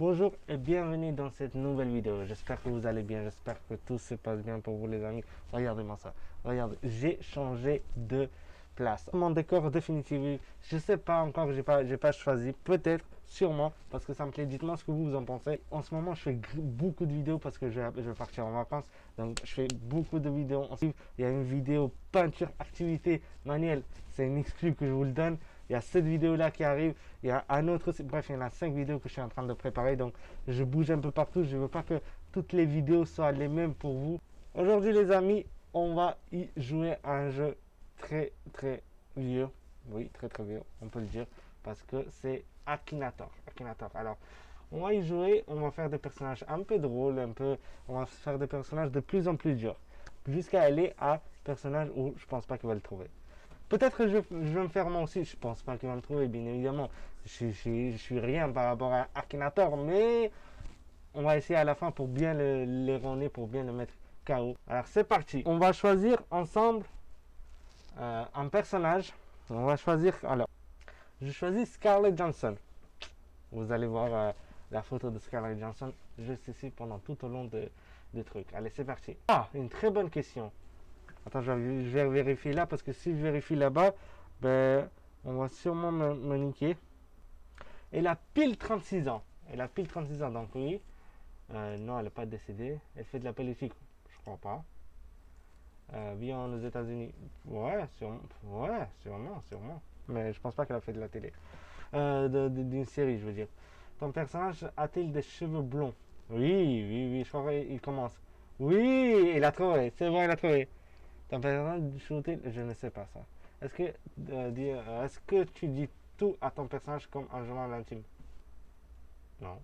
Bonjour et bienvenue dans cette nouvelle vidéo. J'espère que vous allez bien, j'espère que tout se passe bien pour vous les amis. Regardez-moi ça, regardez, j'ai changé de place. Mon décor définitif, je sais pas encore, j'ai pas choisi, peut-être, sûrement, parce que ça me plaît. Dites-moi ce que vous en pensez. En ce moment, je fais beaucoup de vidéos parce que je vais partir en vacances. Donc, je fais beaucoup de vidéos. Ensuite, il y a une vidéo peinture, activité manuelle. C'est une exclue que je vous le donne. Il y a cette vidéo là qui arrive, il y a un autre, bref, il y en a 5 vidéos que je suis en train de préparer, donc je bouge un peu partout, je ne veux pas que toutes les vidéos soient les mêmes pour vous. Aujourd'hui les amis, on va y jouer à un jeu très vieux, oui, très vieux, on peut le dire, parce que c'est Akinator. Alors, on va y jouer, on va faire des personnages un peu drôles, on va faire des personnages de plus en plus durs, jusqu'à aller à personnage où je pense pas qu'il va le trouver. Peut-être que je vais me faire moi aussi. Je pense pas qu'il va me trouver, bien évidemment. Je suis rien par rapport à Akinator, mais on va essayer à la fin pour bien l'erroner, pour bien le mettre KO. Alors c'est parti. On va choisir ensemble un personnage. On va choisir. Alors, je choisis Scarlett Johansson. Vous allez voir la photo de Scarlett Johansson juste ici pendant tout au long de trucs. Allez, c'est parti. Ah, une très bonne question. Attends, je vais vérifier là parce que si je vérifie là-bas, ben, on va sûrement me niquer. Elle a pile 36 ans. Elle a pile 36 ans, donc oui. Non, elle n'est pas décédée. Elle fait de la politique, je crois pas. Vit aux États-Unis. Ouais, sûrement. Mais je pense pas qu'elle a fait de la télé. D'une série, je veux dire. Ton personnage a-t-il des cheveux blonds? Oui, je crois qu'il commence. Oui, il a trouvé, c'est bon, il a trouvé. Ton personnage shooting, je ne sais pas ça. Est-ce que tu dis tout à ton personnage comme un journal intime? Non.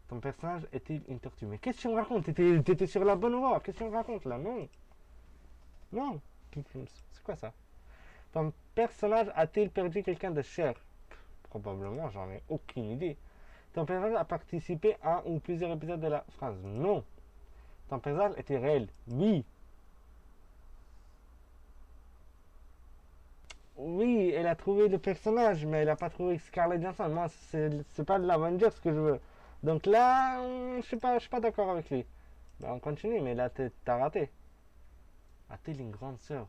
Ton personnage est-il une tortue? Mais qu'est-ce que tu me racontes? T'étais sur la bonne voie. Qu'est-ce que tu me racontes là? Non. Non. C'est quoi ça? Ton personnage a-t-il perdu quelqu'un de cher? Probablement, j'en ai aucune idée. Ton personnage a participé à un ou plusieurs épisodes de la phrase? Non. Ton personnage était réel? Oui. Oui, elle a trouvé le personnage, mais elle n'a pas trouvé Scarlett Johansson. Moi, c'est pas de l'Avengers que je veux. Donc là, je suis pas d'accord avec lui. Ben, on continue, mais là, t'as raté. A-t-il une grande sœur?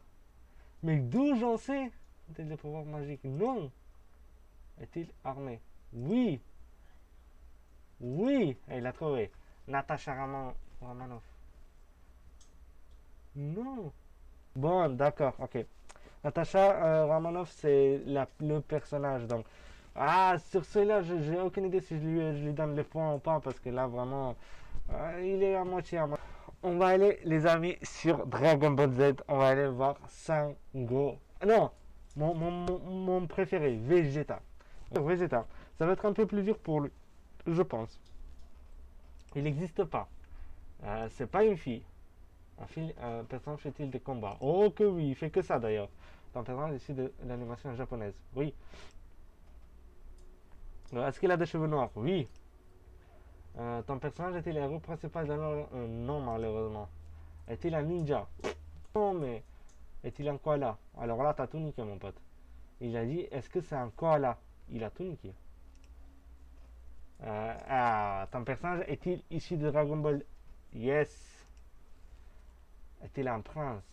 Mais d'où j'en sais? A-t-il des pouvoirs magiques? Non. Est-il armé? Oui. Oui, elle l'a trouvé. Natasha Romanoff. Non. Bon, d'accord, ok. Natasha Romanoff, c'est le personnage. Donc, sur celui-là, j'ai aucune idée si je lui donne les points ou pas, parce que là, vraiment, il est à moitié à moitié. On va aller, les amis, sur Dragon Ball Z. On va aller voir Sango. Non, mon préféré, Vegeta. Vegeta. Ça va être un peu plus dur pour lui, je pense. Il n'existe pas. C'est pas une fille. Un personnage fait-il des combats? Oh que oui, il fait que ça d'ailleurs. C'est un personnage issu de l'animation japonaise. Oui. Est-ce qu'il a des cheveux noirs? Oui. Ton personnage est-il le héros principal d'un non, malheureusement. Est-il un ninja? Non, mais est-il un koala? Alors là, t'as tout niqué, mon pote. Il a dit, est-ce que c'est un koala? Il a tout niqué. Ton personnage est-il issu de Dragon Ball? Yes. Est-il un prince?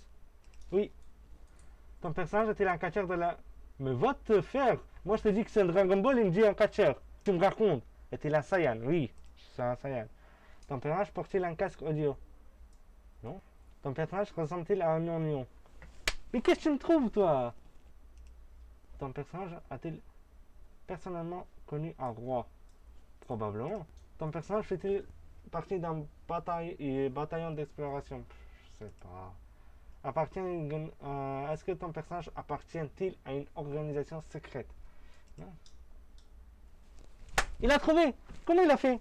Oui. Ton personnage est-il un catcheur de la... Mais va te faire! Moi, je te dis que c'est un Dragon Ball, il me dit un catcheur. Tu me racontes. Est-il un Saiyan? Oui, c'est un Saiyan. Ton personnage porte-t-il un casque audio? Non. Ton personnage ressemble-t-il à un oignon? Mais qu'est-ce que tu me trouves, toi? Ton personnage a-t-il personnellement connu un roi? Probablement. Ton personnage fait-il partie d'un bataillon d'exploration? Je sais pas. Est-ce que ton personnage appartient-il à une organisation secrète? Non. Il a trouvé! Comment il a fait?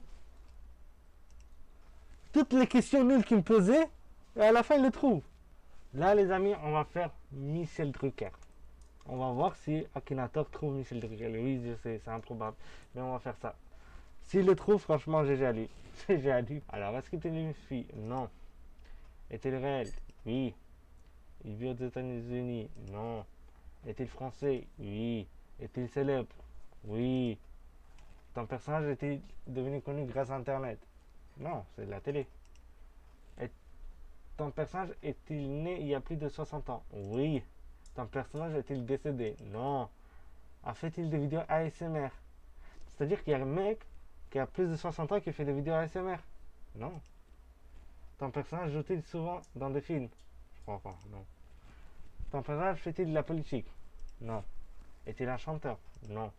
Toutes les questions nulles qu'il me posait, et à la fin il le trouve. Là les amis, on va faire Michel Drucker. On va voir si Akinator trouve Michel Drucker. Oui, je sais, c'est improbable. Mais on va faire ça. S'il le trouve, franchement, GG à lui. GG à lui. Alors, est-ce qu'il est une fille? Non. Est-il réel? Oui. Il vit aux États-Unis? Non. Est-il français? Oui. Est-il célèbre? Oui. Ton personnage est-il devenu connu grâce à Internet? Non, c'est de la télé. Et ton personnage est-il né il y a plus de 60 ans? Oui. Ton personnage est-il décédé? Non. A fait-il des vidéos ASMR? C'est-à-dire qu'il y a un mec qui a plus de 60 ans qui fait des vidéos ASMR? Non. Ton personnage joue-t-il souvent dans des films? Je crois pas, non. Ton personnage fait-il de la politique? Non. Est-il un chanteur? Non.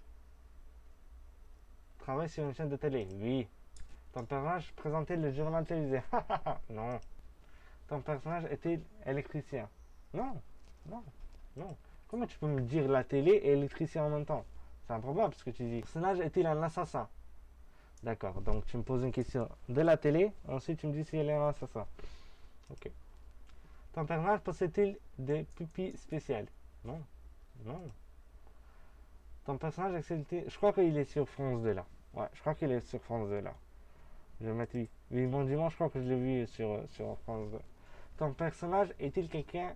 Travaille sur une chaîne de télé? Oui. Ton personnage présentait le journal télévisé? Non. Ton personnage est-il électricien? Non. Non. Non. Comment tu peux me dire la télé et électricien en même temps? C'est improbable ce que tu dis. Ton personnage est-il un assassin? D'accord, donc tu me poses une question de la télé, ensuite tu me dis si elle est un assassin. Ok. Ton personnage possède-t-il des pupilles spéciales? Non. Non. Ton personnage excelle-t-il... Je crois qu'il est sur France 2 là. Ouais, je crois qu'il est sur France 2 là. Je vais mettre oui. Oui, bon dimanche, je crois que je l'ai vu sur France 2. Ton personnage est-il quelqu'un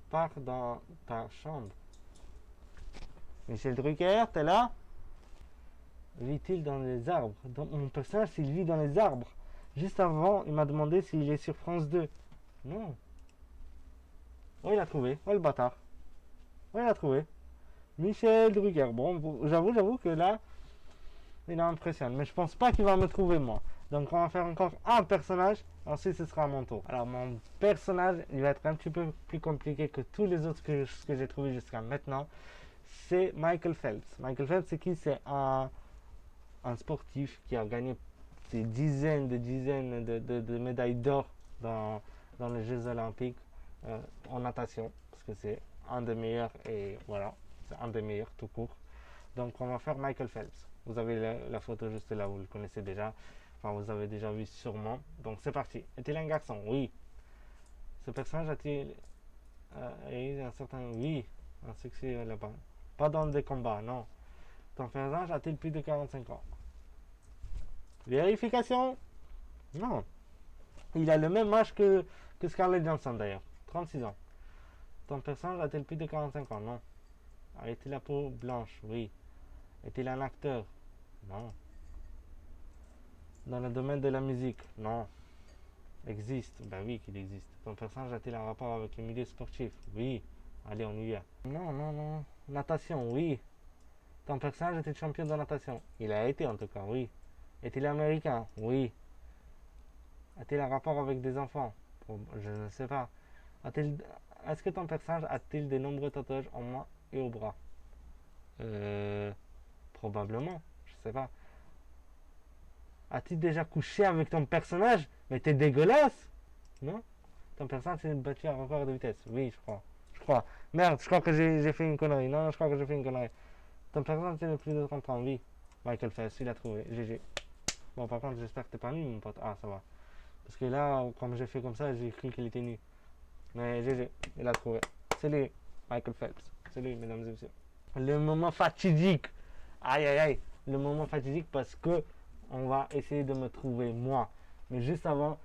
part dans ta chambre? Michel Drucker, t'es là? Vit-il dans les arbres? Donc, mon personnage, s'il vit dans les arbres. Juste avant, il m'a demandé s'il est sur France 2. Non. Oh, il a trouvé. Oh, le bâtard. Oh, il a trouvé. Michel Drucker. Bon, j'avoue que là, il impressionne. Mais je pense pas qu'il va me trouver, moi. Donc, on va faire encore un personnage. Ensuite, ce sera à mon tour. Alors, mon personnage, il va être un petit peu plus compliqué que tous les autres que j'ai trouvé jusqu'à maintenant. C'est Michael Phelps. Michael Phelps, c'est qui? C'est un sportif qui a gagné des dizaines de médailles d'or dans les Jeux Olympiques en natation, parce que c'est un des meilleurs, et voilà, c'est un des meilleurs tout court. Donc on va faire Michael Phelps. Vous avez la photo juste là, vous le connaissez déjà, enfin vous avez déjà vu sûrement. Donc c'est parti. Est-il un garçon? Oui. Ce personnage a-t-il eu un certain... Oui, un succès là-bas. Pas dans des combats, non. Ton personnage a-t-il plus de 45 ans? Vérification? Non. Il a le même âge que Scarlett Johansson d'ailleurs. 36 ans. Ton personnage a-t-il plus de 45 ans? Non. A-t-il la peau blanche? Oui. Est-il un acteur? Non. Dans le domaine de la musique? Non. Existe? Ben oui qu'il existe. Ton personnage a-t-il un rapport avec le milieu sportif? Oui. Allez, on y va. Non, non, non. Natation? Oui. Ton personnage était champion de natation? Il a été en tout cas, oui. Est-il américain? Oui. A-t-il un rapport avec des enfants? Je ne sais pas. Est-ce que ton personnage a-t-il de nombreux tatouages en main et au bras? Euh, Probablement. Je sais pas. As-tu déjà couché avec ton personnage? Mais t'es dégueulasse! Non? Ton personnage s'est battu à record de vitesse? Oui, je crois. Je crois. Merde, je crois que j'ai fait une connerie. Non, je crois que j'ai fait une connerie. Ton personnage c'est le plus de 30 ans? Oui. Michael Phelps, il a trouvé. GG. Bon, par contre, j'espère que t'es pas nu, mon pote. Ah, ça va. Parce que là, comme j'ai fait comme ça, j'ai cru qu'il était nu. Mais GG, il a trouvé. C'est lui, Michael Phelps. C'est lui, mesdames et messieurs. Le moment fatidique. Aïe, aïe, aïe. Le moment fatidique parce que on va essayer de me trouver moi. Mais juste avant,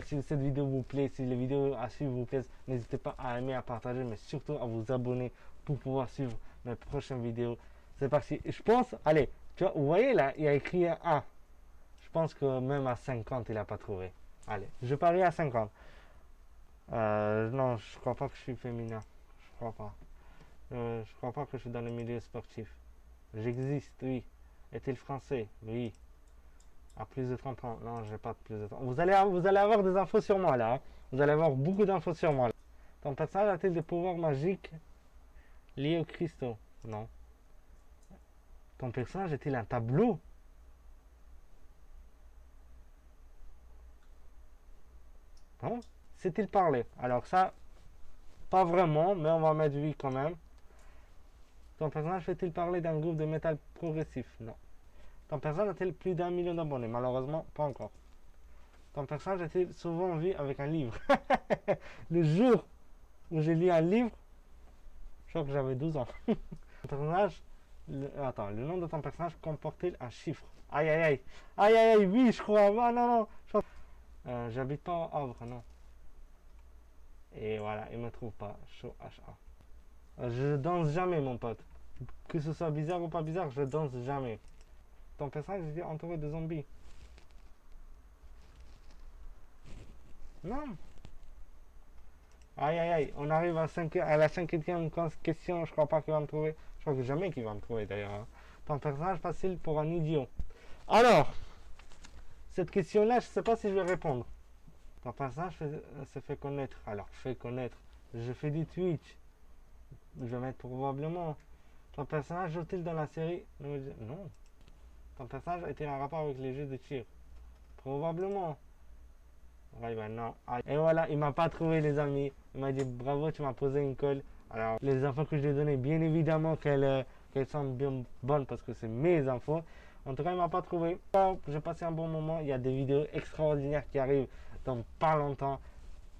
si cette vidéo vous plaît, si les vidéos à suivre vous plaisent, n'hésitez pas à aimer, à partager, mais surtout à vous abonner pour pouvoir suivre mes prochaines vidéos. C'est parti. Je pense, allez, tu vois, vous voyez là, il y a écrit 1. Je pense que même à 50, il n'a pas trouvé. Allez, je parie à 50. Non, je crois pas que je suis féminin. Je crois pas. Je crois pas que je suis dans le milieu sportif. J'existe, oui. Est-il français? Oui. À plus de 30 ans? Non, j'ai pas de plus de 30 ans. Vous allez avoir des infos sur moi là. Hein. Vous allez avoir beaucoup d'infos sur moi. Là. Ton personnage a-t-il des pouvoirs magiques liés au cristaux? Non. Ton personnage est-il un tableau? Non. Sait-il parler? Alors ça, pas vraiment, mais on va mettre oui quand même. Ton personnage fait-il parler d'un groupe de métal progressif? Non. Ton personnage a-t-il plus d'1 million d'abonnés? Malheureusement, pas encore. Ton personnage a-t-il souvent vu avec un livre? Le jour où j'ai lu un livre, je crois que j'avais 12 ans. Ton personnage, attends, le nom de ton personnage comporte-t-il un chiffre? Aïe aïe aïe. Aïe aïe aïe, oui, je crois. Ah non, non. J'habite pas à Havre, non. Et voilà, il me trouve pas. Chaud HA. Je danse jamais, mon pote. Que ce soit bizarre ou pas bizarre, je danse jamais. ton personnage était entouré de zombies. Non. Aïe aïe aïe, on arrive à la cinquième question, je crois pas qu'il va me trouver. Je crois que jamais qu'il va me trouver d'ailleurs, hein. Ton personnage facile pour un idiot. Alors, cette question-là, je sais pas si je vais répondre. Ton personnage se fait connaître. Alors, fait connaître. Je fais du Twitch. Je vais mettre probablement. Ton personnage joue-t-il dans la série? Non. Ton personnage a-t-il un rapport avec les jeux de tir? Probablement. Ouais, ben non. Ah, et voilà, il m'a pas trouvé, les amis. Il m'a dit bravo, tu m'as posé une colle. Alors, les infos que je lui ai données, bien évidemment qu'elles sont bien bonnes parce que c'est mes infos. En tout cas, il m'a pas trouvé. J'ai passé un bon moment. Il y a des vidéos extraordinaires qui arrivent dans pas longtemps.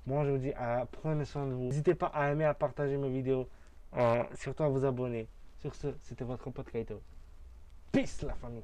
Moi, je vous dis, prenez soin de vous. N'hésitez pas à aimer, à partager mes vidéos. Surtout à vous abonner. Sur ce, c'était votre pote Kaito. Peace, la famille.